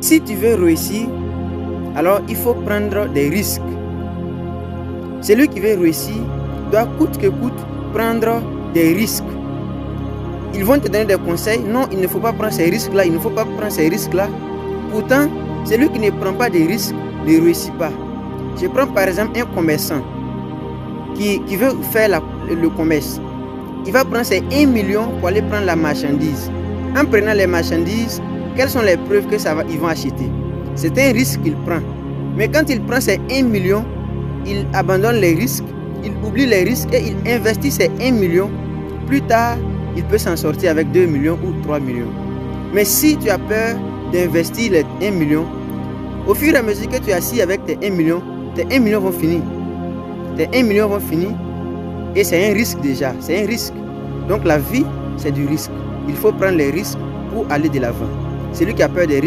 Si tu veux réussir, alors il faut prendre des risques. Celui qui veut réussir doit coûte que coûte prendre des risques. Ils vont te donner des conseils. Non, il ne faut pas prendre ces risques-là, il ne faut pas prendre ces risques-là. Pourtant, celui qui ne prend pas de risques ne réussit pas. Je prends par exemple un commerçant qui veut faire le commerce. Il va prendre ses 1 million pour aller prendre la marchandise. En prenant les marchandises, quelles sont les preuves que ils vont acheter? C'est un risque qu'il prend. Mais quand il prend ses 1 million, il abandonne les risques, il oublie les risques et il investit ses 1 million. Plus tard, il peut s'en sortir avec 2 millions ou 3 millions. Mais si tu as peur d'investir les 1 million, au fur et à mesure que tu es assis avec tes 1 million, tes 1 million vont finir. Tes 1 million vont finir et c'est un risque déjà, c'est un risque. Donc la vie, c'est du risque. Il faut prendre les risques pour aller de l'avant. Celui qui a peur des risques,